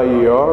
IER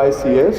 ICS,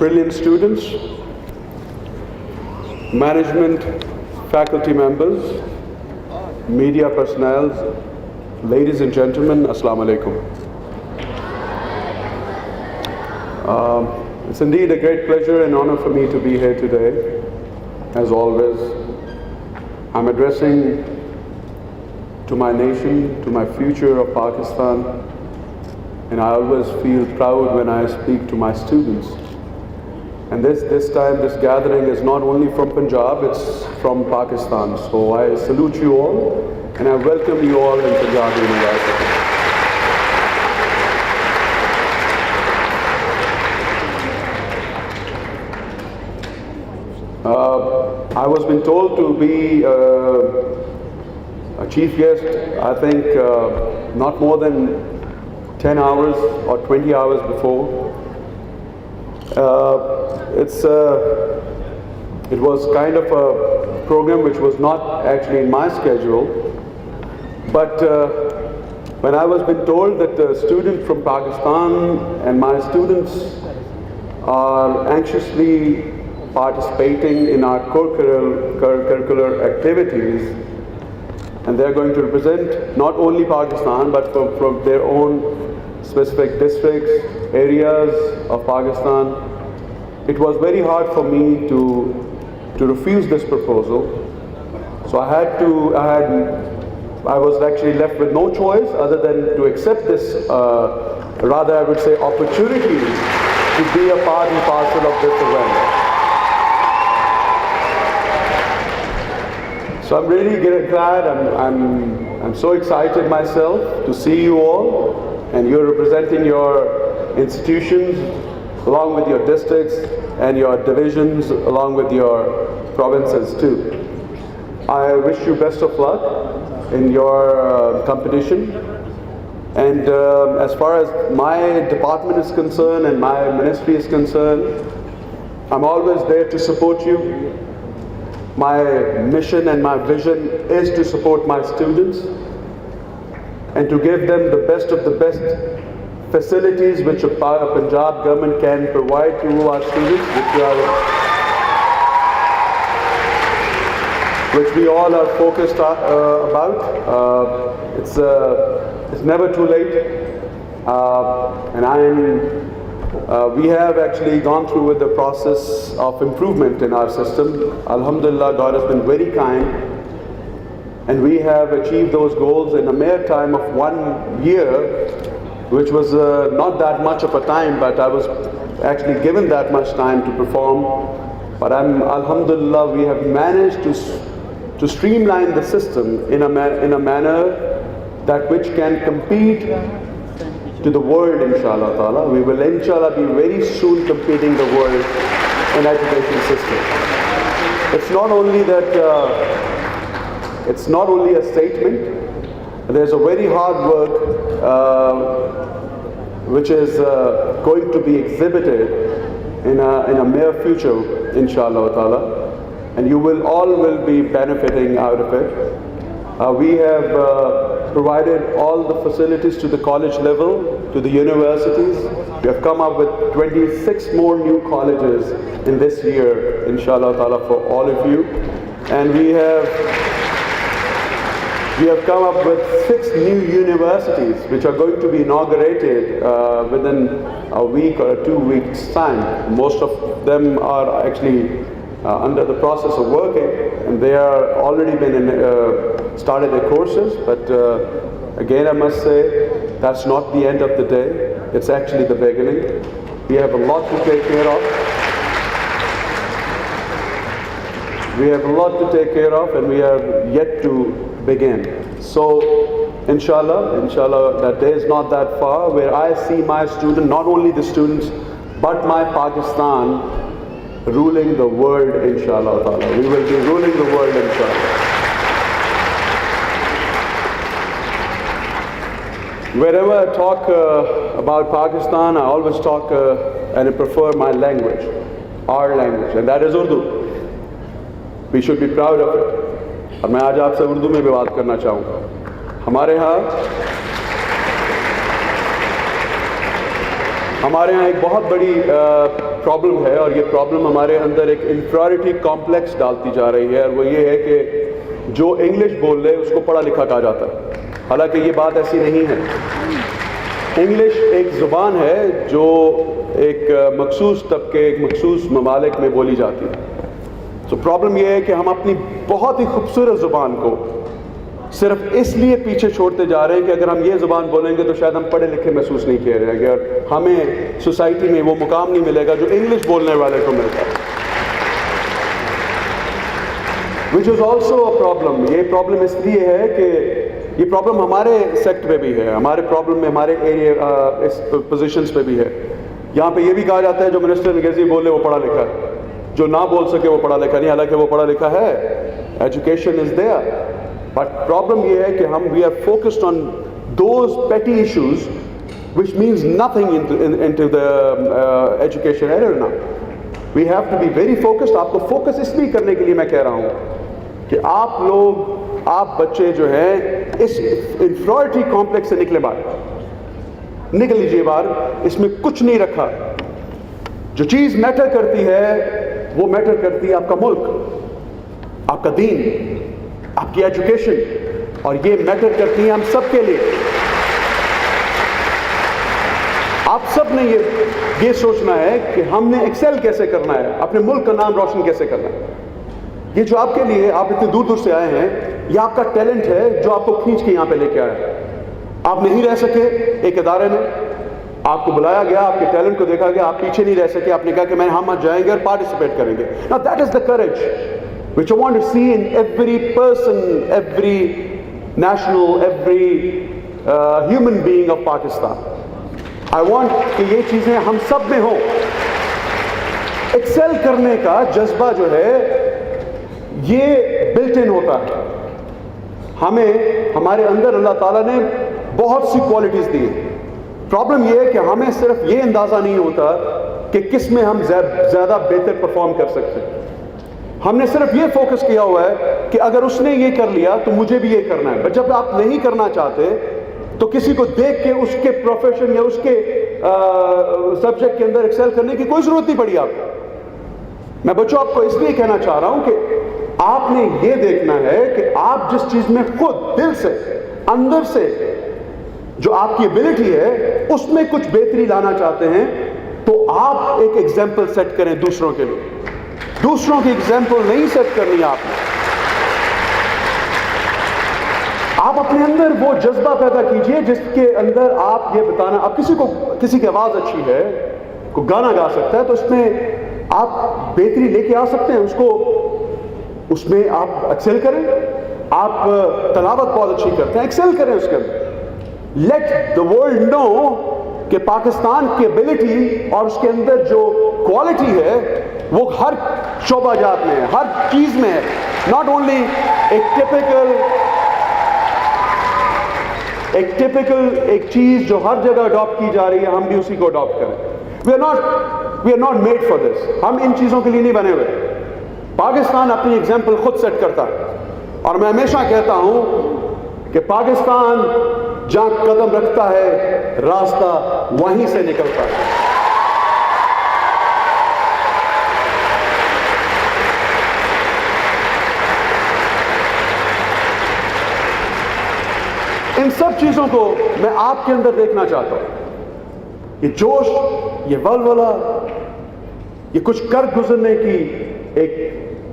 brilliant students, management, faculty members, media personnel, ladies and gentlemen, Assalamu alaikum. It's indeed a great pleasure and honor for me to be here today. As always, I'm addressing to my nation, to my future of Pakistan, and I always feel proud when I speak to my students. And this time, this gathering is not only from Punjab, it's from Pakistan. So I salute you all, and I welcome you all in Punjab University. I was been told to be a chief guest, I think not more than 10 hours or 20 hours before. It was kind of a program which was not actually in my schedule, but when I was been told that the students from Pakistan and my students are anxiously participating in our curricular activities, and they're going to represent not only Pakistan but from their own specific districts, areas of Pakistan, it was very hard for me to refuse this proposal. So I was actually left with no choice other than to accept this, rather I would say opportunity to be a part and parcel of this event. So I'm really glad, I'm so excited myself to see you all, and you're representing your institutions along with your districts and your divisions along with your provinces too. I wish you best of luck in your competition, and as far as my department is concerned and my ministry is concerned, I'm always there to support you. My mission and my vision is to support my students and to give them the best of the best facilities which a Punjab government can provide to our students, which we all are focused about. It's never too late, and we have actually gone through with the process of improvement in our system. Alhamdulillah, God has been very kind, and we have achieved those goals in a mere time of 1 year, which was not that much of a time, but I was actually given that much time to perform. But alhamdulillah, we have managed to to streamline the system in a manner that which can compete to the world, inshallah ta'ala. We will inshallah be very soon competing the world in education system. It's not only that, it's not only a statement. There's a very hard work which is going to be exhibited in a near future, inshallah ta'ala, and you will all be benefiting out of it. We have provided all the facilities to the college level, to the universities. We have come up with 26 more new colleges in this year, inshallah ta'ala, for all of you. And we have come up with 6 new universities which are going to be inaugurated within a week or 2 weeks' time. Most of them are actually under the process of working, and they are already started their courses, but again I must say that's not the end of the day. It's actually the beginning. We have a lot to take care of. We have a lot to take care of, and we are yet to begin. So inshallah, that day is not that far where I see my student, not only the students, but my Pakistan ruling the world, inshallah ta'ala. We will be ruling the world, inshallah. Wherever I talk about Pakistan, I always talk and I prefer my language, our language, and that is Urdu. We should be proud of it. اور میں آج آپ سے اردو میں بھی بات کرنا چاہوں گا. ہمارے ہاں ایک بہت بڑی پرابلم ہے، اور یہ پرابلم ہمارے اندر ایک انفیریٹی کمپلیکس ڈالتی جا رہی ہے، اور وہ یہ ہے کہ جو انگلش بول لے اس کو پڑھا لکھا کہا جاتا ہے، حالانکہ یہ بات ایسی نہیں ہے. انگلش ایک زبان ہے جو ایک مخصوص طبقے، ایک مخصوص ممالک میں بولی جاتی ہے. تو پرابلم یہ ہے کہ ہم اپنی بہت ہی خوبصورت زبان کو صرف اس لیے پیچھے چھوڑتے جا رہے ہیں کہ اگر ہم یہ زبان بولیں گے تو شاید ہم پڑھے لکھے محسوس نہیں کیے رہیں گے، اور ہمیں سوسائٹی میں وہ مقام نہیں ملے گا جو انگلش بولنے والے کو ملتا ہے. وچ از آلسو اے پرابلم. یہ پرابلم اس لیے ہے کہ یہ پرابلم ہمارے سیکٹ میں بھی ہے، ہمارے پرابلم میں ہمارے ایریا اس پوزیشنز پہ بھی ہے. یہاں پہ یہ بھی کہا جاتا ہے جو منسٹر انگریزی بولے وہ پڑھا لکھا ہے، جو نہ بول سکے وہ پڑھا لکھا نہیں، حالانکہ وہ پڑھا لکھا ہے. Education is there, but problem یہ ہے کہ ہم we are focused on those petty issues which means nothing into the education area now. We have to be very focused. آپ کو فوکس اس لیے کرنے کے لیے میں کہہ رہا ہوں کہ آپ لوگ، آپ بچے جو ہیں اس انفیریٹی کمپلیکس سے نکلے باہر، نکل لیجیے باہر. اس میں کچھ نہیں رکھا. جو چیز میٹر کرتی ہے وہ میٹر کرتی ہے آپ کا ملک، آپ کا دین، آپ کی ایجوکیشن، اور یہ میٹر کرتی ہے ہم سب کے لیے. آپ سب نے یہ سوچنا ہے کہ ہم نے ایکسل کیسے کرنا ہے، اپنے ملک کا نام روشن کیسے کرنا ہے. یہ جو آپ کے لیے، آپ اتنے دور دور سے آئے ہیں، یہ آپ کا ٹیلنٹ ہے جو آپ کو کھینچ کے یہاں پہ لے کے آیا. آپ نہیں رہ سکے ایک ادارے میں، آپ کو بلایا گیا، آپ کے ٹیلنٹ کو دیکھا گیا، آپ پیچھے نہیں رہ سکے، آپ نے کہا کہ ہم جائیں گے اور پارٹیسپیٹ کریں گے. Now that is the courage which I want to see in every person, every national, every human being of Pakistan. I want کہ یہ چیزیں ہم سب میں ہوں. ایکسل کرنے کا جذبہ جو ہے یہ بلٹ ان ہوتا ہے. ہمیں ہمارے اندر اللہ تعالیٰ نے بہت سی کوالٹیز دی ہیں. پرابلم یہ ہے کہ ہمیں صرف یہ اندازہ نہیں ہوتا کہ کس میں ہم زیادہ بہتر پرفارم کر سکتے ہیں. ہم نے صرف یہ فوکس کیا ہوا ہے کہ اگر اس نے یہ کر لیا تو مجھے بھی یہ کرنا ہے. بٹ جب آپ نہیں کرنا چاہتے تو کسی کو دیکھ کے اس کے پروفیشن یا اس کے سبجیکٹ کے اندر ایکسل کرنے کی کوئی ضرورت نہیں پڑی آپ کو. میں بچوں آپ کو اس لیے کہنا چاہ رہا ہوں کہ آپ نے یہ دیکھنا ہے کہ آپ جس چیز میں خود دل سے اندر سے جو آپ کی ایبلٹی ہے اس میں کچھ بہتری لانا چاہتے ہیں تو آپ ایک ایگزامپل سیٹ کریں دوسروں کے لیے. دوسروں کی ایگزامپل نہیں سیٹ کرنی آپ نے. آپ اپنے اندر وہ جذبہ پیدا کیجئے جس کے اندر آپ یہ بتانا. اب کسی کی آواز اچھی ہے، کوئی گانا گا سکتا ہے، تو اس میں آپ بہتری لے کے آ سکتے ہیں. اس کو اس میں آپ ایکسل کریں. آپ تلاوت بہت اچھی کرتے ہیں, ایکسل کریں اس کے اندر. لیٹ دا ورلڈ نو کہ پاکستان کی ایبلٹی اور اس کے اندر جو کوالٹی ہے وہ ہر شعبہ جات میں ہے, ہر چیز میں ہے. ناٹ اونلی ایک ٹپیکل ایک چیز جو ہر جگہ اڈاپٹ کی جا رہی ہے, ہم بھی اسی کو اڈاپٹ کریں. We are not made for this. ہم ان چیزوں کے لیے نہیں بنے ہوئے. پاکستان اپنی ایگزامپل خود سیٹ کرتا ہے, اور میں ہمیشہ کہتا ہوں کہ پاکستان جہاں قدم رکھتا ہے راستہ وہیں سے نکلتا ہے. ان سب چیزوں کو میں آپ کے اندر دیکھنا چاہتا ہوں. یہ جوش, یہ ولولہ, یہ کچھ کر گزرنے کی ایک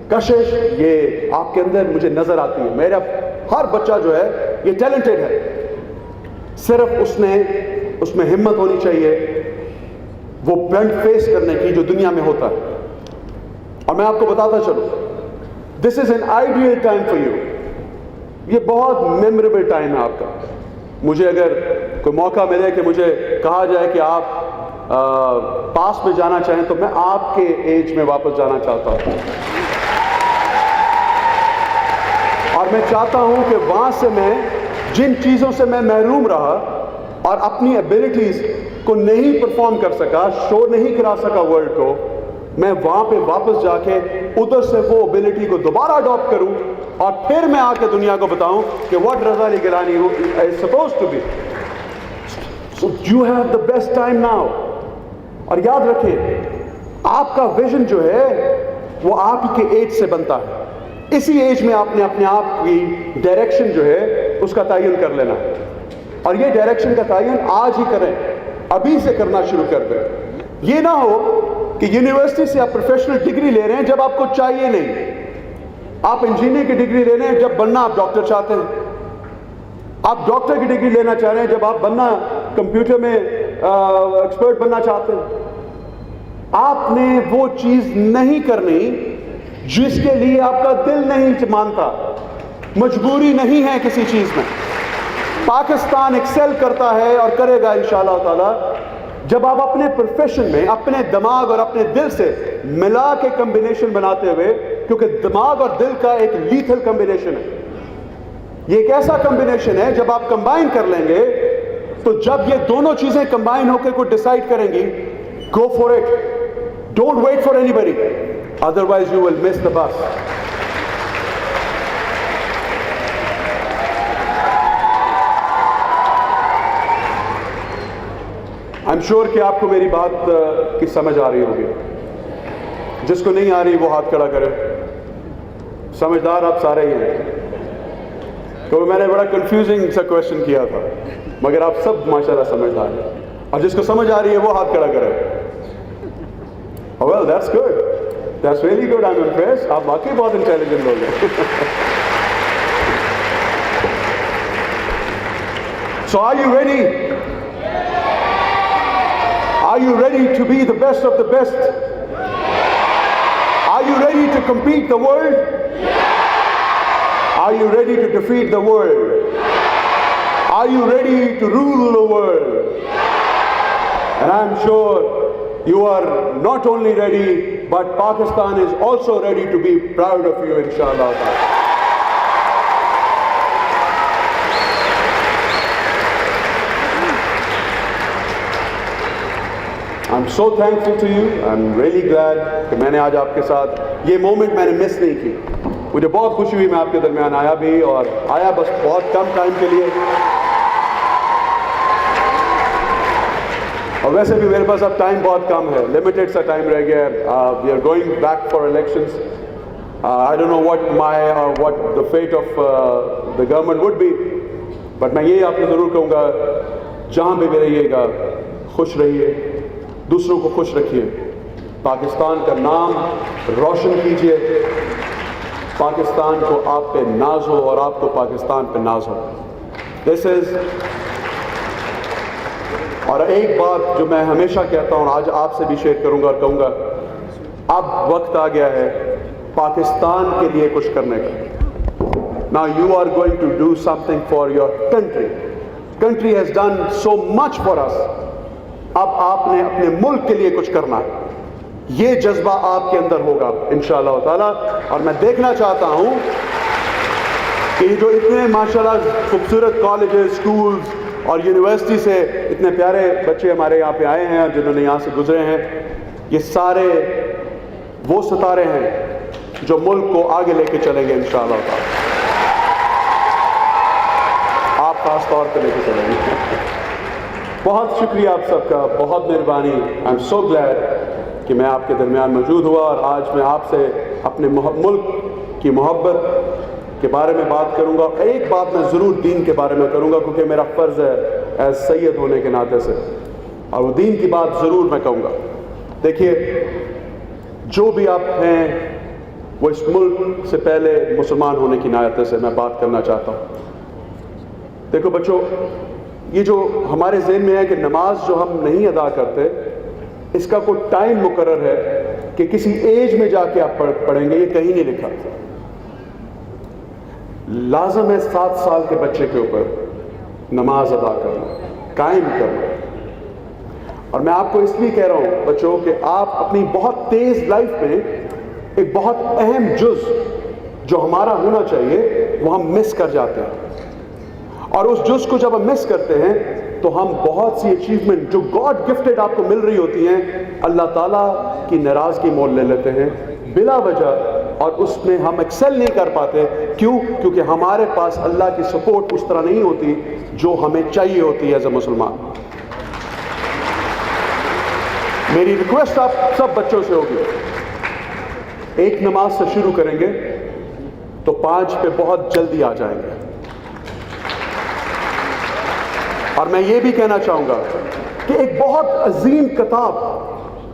کشش, یہ آپ کے اندر مجھے نظر آتی ہے. میرا ہر بچہ جو ہے یہ ٹیلنٹڈ ہے, صرف اس میں ہمت ہونی چاہیے وہ بلنٹ فیس کرنے کی جو دنیا میں ہوتا ہے. اور میں آپ کو بتاتا چلوں, this is an ideal time for you. یہ بہت میموریبل ٹائم ہے آپ کا. مجھے اگر کوئی موقع ملے کہ مجھے کہا جائے کہ آپ پاس میں جانا چاہیں تو میں آپ کے ایج میں واپس جانا چاہتا ہوں. اور میں چاہتا ہوں کہ وہاں سے میں جن چیزوں سے میں محروم رہا اور اپنی ایبلٹیز کو نہیں پرفارم کر سکا, شو نہیں کرا سکا ورلڈ کو, میں وہاں پہ واپس جا کے ادھر سے وہ ایبلٹی کو دوبارہ اڈاپٹ کروں اور پھر میں آ کے دنیا کو بتاؤں کہ what Raza Ali Gilani is supposed to be. So you have the best time now. اور یاد رکھیں آپ کا ویژن جو ہے وہ آپ کے ایج سے بنتا ہے. اسی ایج میں آپ نے اپنے آپ کی ڈائریکشن جو ہے اس کا تعین کر لینا, اور یہ ڈائریکشن کا تعین آج ہی کریں, ابھی سے کرنا شروع کر دیں. یہ نہ ہو کہ یونیورسٹی سے آپ پروفیشنل ڈگری لے رہے ہیں جب آپ کو چاہیے نہیں. آپ انجینئر کی ڈگری لے رہے ہیں جب بننا آپ ڈاکٹر چاہتے ہیں. آپ ڈاکٹر کی ڈگری لینا چاہ رہے ہیں جب آپ بننا کمپیوٹر میں ایکسپرٹ بننا چاہتے ہیں. آپ نے وہ چیز نہیں کرنی جس کے لیے آپ کا دل نہیں مانتا. مجبوری نہیں ہے کسی چیز میں. پاکستان ایکسل کرتا ہے اور کرے گا انشاءاللہ تعالی جب آپ اپنے پروفیشن میں اپنے دماغ اور اپنے دل سے ملا کے کمبینیشن بناتے ہوئے, کیونکہ دماغ اور دل کا ایک لیتھل کمبینیشن ہے. یہ ایک ایسا کمبینیشن ہے جب آپ کمبائن کر لیں گے تو جب یہ دونوں چیزیں کمبائن ہو کے کوئی ڈیسائیڈ کریں گی, go for it. Don't wait for anybody, otherwise you will miss the bus. I am sure کہ آپ کو میری بات کی سمجھ آ رہی ہوگی. جس کو نہیں آ رہی وہ ہاتھ کھڑا کرے. سمجھدار آپ سارے ہی ہیں, کیونکہ میں نے بڑا کنفیوزنگ سا کویشچن کیا تھا, مگر آپ سب ماشاءاللہ سمجھدار ہیں. اور جس کو سمجھ آ رہی ہے وہ ہاتھ کھڑا کرے. Well that's good, that's really good. I am impressed. آپ واقعی بہت انٹیلیجنٹ لوگ ہیں. So are you ready? Are you ready to be the best of the best? Are you ready to compete the world? Are you ready to defeat the world? Are you ready to rule the world? And I'm sure you are not only ready, but Pakistan is also ready to be proud of you, inshallah. I'm so thankful to you. I'm really glad کہ میں نے آج آپ کے ساتھ یہ moment میں نے مس نہیں کی. مجھے بہت خوشی ہوئی میں آپ کے درمیان آیا بھی, اور آیا بس بہت کم ٹائم کے لیے. اور ویسے بھی میرے پاس اب ٹائم بہت کم ہے, لمیٹڈ سا ٹائم رہ گیا ہے. We are going back for elections. I don't know what the fate of the government would be, but میں یہ آپ کو ضرور کہوں گا, جہاں بھی رہیے گا خوش رہیے, دوسروں کو خوش رکھیے, پاکستان کا نام روشن کیجیے, پاکستان کو آپ پہ ناز ہو اور آپ کو پاکستان پہ ناز ہو. دس از. اور ایک بات جو میں ہمیشہ کہتا ہوں, آج آپ سے بھی شیئر کروں گا اور کہوں گا, اب وقت آ گیا ہے پاکستان کے لیے کچھ کرنے کا. Now you are going to do something for your country. Country has done so much for us. اب آپ نے اپنے ملک کے لیے کچھ کرنا ہے. یہ جذبہ آپ کے اندر ہوگا انشاءاللہ تعالی. اور میں دیکھنا چاہتا ہوں کہ جو اتنے ماشاءاللہ خوبصورت کالجز، اسکولز اور یونیورسٹی سے اتنے پیارے بچے ہمارے یہاں پہ آئے ہیں، جنہوں نے یہاں سے گزرے ہیں، یہ سارے وہ ستارے ہیں جو ملک کو آگے لے کے چلیں گے انشاءاللہ تعالی. آپ خاص طور پہ لے کے چلیں گے. بہت شکریہ آپ سب کا، بہت مہربانی. آئی ایم سو گلیڈ کہ میں آپ کے درمیان موجود ہوا، اور آج میں آپ سے اپنے ملک کی محبت کے بارے میں بات کروں گا. ایک بات میں ضرور دین کے بارے میں کروں گا، کیونکہ میرا فرض ہے ایز سید ہونے کے ناطے سے، اور وہ دین کی بات ضرور میں کہوں گا. دیکھیے، جو بھی آپ ہیں وہ اس ملک سے پہلے مسلمان ہونے کی ناطے سے میں بات کرنا چاہتا ہوں. دیکھو بچوں، یہ جو ہمارے ذہن میں ہے کہ نماز جو ہم نہیں ادا کرتے، اس کا کوئی ٹائم مقرر ہے کہ کسی ایج میں جا کے آپ پڑھیں گے، یہ کہیں نہیں لکھا. لازم ہے 7 سال کے بچے کے اوپر نماز ادا کرنا، قائم کرنا. اور میں آپ کو اس لیے کہہ رہا ہوں بچوں کہ آپ اپنی بہت تیز لائف میں ایک بہت اہم جز جو ہمارا ہونا چاہیے وہ ہم مس کر جاتے ہیں. اور اس جز کو جب ہم مس کرتے ہیں تو ہم بہت سی اچیومنٹ جو گاڈ گفٹڈ آپ کو مل رہی ہوتی ہیں، اللہ تعالیٰ کی ناراضگی مول لے لیتے ہیں بلا وجہ، اور اس میں ہم ایکسل نہیں کر پاتے. کیوں؟ کیونکہ ہمارے پاس اللہ کی سپورٹ اس طرح نہیں ہوتی جو ہمیں چاہیے ہوتی ہے ایز اے مسلمان. میری ریکویسٹ آپ سب بچوں سے ہوگی، ایک نماز سے شروع کریں گے تو 5 پہ بہت جلدی آ جائیں گے. اور میں یہ بھی کہنا چاہوں گا کہ ایک بہت عظیم کتاب،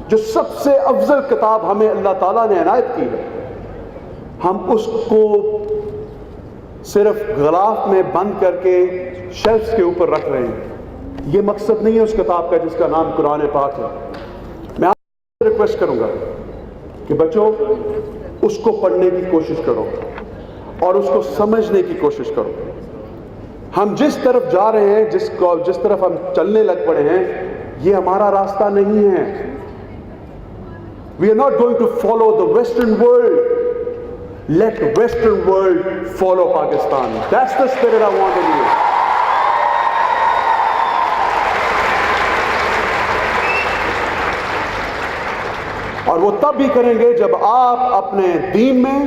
جو سب سے افضل کتاب ہمیں اللہ تعالیٰ نے عنایت کی ہے، ہم اس کو صرف غلاف میں بند کر کے شیلفز کے اوپر رکھ رہے ہیں. یہ مقصد نہیں ہے اس کتاب کا جس کا نام قرآن پاک ہے. میں آپ سے ریکویسٹ کروں گا کہ بچوں اس کو پڑھنے کی کوشش کرو اور اس کو سمجھنے کی کوشش کرو. ہم جس طرف جا رہے ہیں، جس طرف ہم چلنے لگ پڑے ہیں، یہ ہمارا راستہ نہیں ہے. We are not going to follow the Western world. Let Western world follow Pakistan. That's the spirit I want in you. اور وہ تب بھی کریں گے جب آپ اپنے دین میں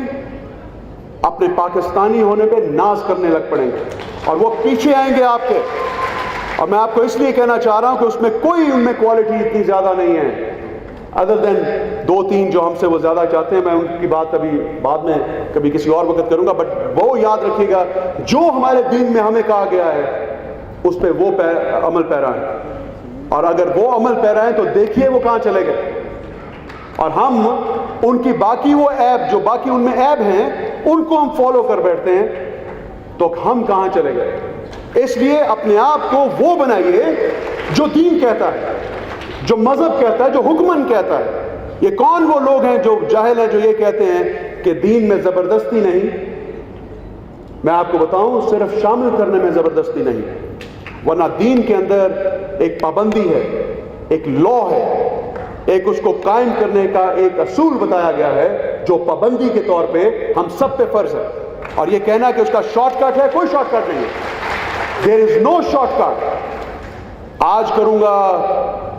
اپنے پاکستانی ہونے پہ ناز کرنے لگ پڑیں گے، اور وہ پیچھے آئیں گے آپ کے. اور میں آپ کو اس لیے کہنا چاہ رہا ہوں کہ اس میں کوئی ان میں کوالٹی اتنی زیادہ نہیں ہے ادر دین 2-3 جو ہم سے وہ زیادہ چاہتے ہیں. میں ان کی بات ابھی بعد میں کبھی کسی اور وقت کروں گا، بٹ وہ یاد رکھیے گا جو ہمارے دین میں ہمیں کہا گیا ہے اس پہ وہ عمل پیرا ہے. اور اگر وہ عمل پیرا ہے تو دیکھیے وہ کہاں چلے گئے. اور ہم ان کی باقی وہ عیب جو باقی ان میں عیب ہیں ان کو ہم فالو کر بیٹھتے ہیں تو ہم کہاں چلے گئے. اس لیے اپنے آپ کو وہ بنائیے جو دین کہتا ہے، جو مذہب کہتا ہے، جو حکمن کہتا ہے. یہ کون وہ لوگ ہیں جو جاہل ہیں جو یہ کہتے ہیں کہ دین میں زبردستی نہیں؟ میں آپ کو بتاؤں صرف شامل کرنے میں زبردستی نہیں، ورنہ دین کے اندر ایک پابندی ہے، ایک لا ہے، ایک اس کو قائم کرنے کا ایک اصول بتایا گیا ہے جو پابندی کے طور پہ ہم سب پہ فرض ہے. اور یہ کہنا کہ اس کا شارٹ کٹ ہے، کوئی شارٹ کٹ نہیں ہے. There is no short cut. آج کروں گا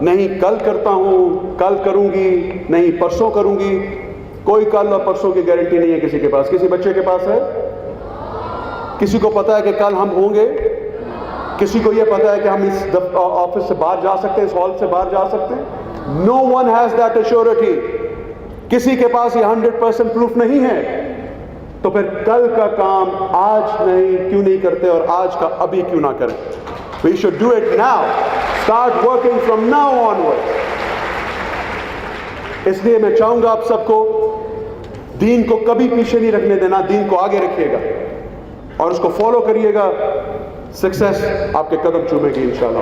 نہیں کل کرتا ہوں، کل کروں گی نہیں پرسوں کروں گی. کوئی کل اور پرسوں کی گارنٹی نہیں ہے کسی کے پاس. کسی بچے کے پاس ہے؟ کسی کو پتا ہے کہ کل ہم ہوں گے؟ کسی کو یہ پتا ہے کہ ہم اس آفس سے باہر جا سکتے ہیں، اس ہال سے باہر جا سکتے ہیں؟ No one has that assurity. کسی کے پاس یہ 100% پروف نہیں ہے. تو پھر کل کا کام آج نہیں کیوں نہیں کرتے، اور آج کا ابھی کیوں نہ کریں؟ We should do it now. Start working from now onward. اس لیے میں چاہوں گا آپ سب کو دین کو کبھی پیچھے نہیں رکھنے دینا، دین کو آگے رکھیے گا اور اس کو فالو کریے گا. سکسیس آپ کے قدم چومے گی انشاءاللہ.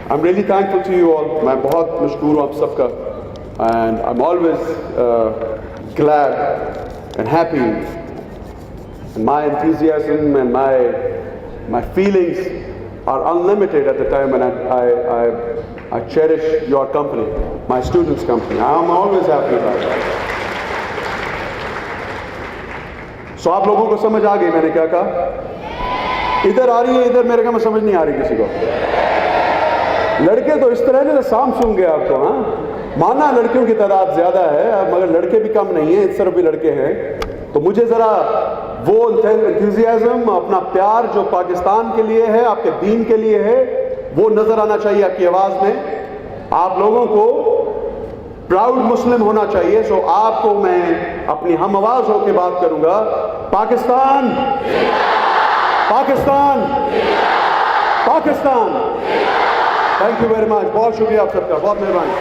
I'm really thankful to you all. میں بہت مشکور ہوں آپ سب کا. And I'm always glad and happy. And my enthusiasm and my feelings are unlimited at the time when I cherish your company, my students' company. I'm always happy about that. So آپ لوگوں کو سمجھ آ گئی میں نے کیا کہا؟ ادھر آ رہی ہے, ادھر میرے کہا میں سمجھ نہیں آ رہی کسی کو. لڑکے تو اس طرح نے سام سوں گے آپ کو. ہاں مانا لڑکیوں کی تعداد زیادہ ہے مگر لڑکے بھی کم نہیں ہیں, اس طرف بھی لڑکے ہیں. تو مجھے ذرا وہ انتھوزیازم, اپنا پیار جو پاکستان کے لیے ہے, آپ کے دین کے لیے ہے, وہ نظر آنا چاہیے آپ کی آواز میں. آپ لوگوں کو پراؤڈ مسلم ہونا چاہیے. سو آپ کو میں اپنی ہم آواز ہو کے بات کروں گا. Pakistan, Pakistan, Pakistan. Thank you very much. بہت شکریہ آپ سب کا, بہت مہربانی.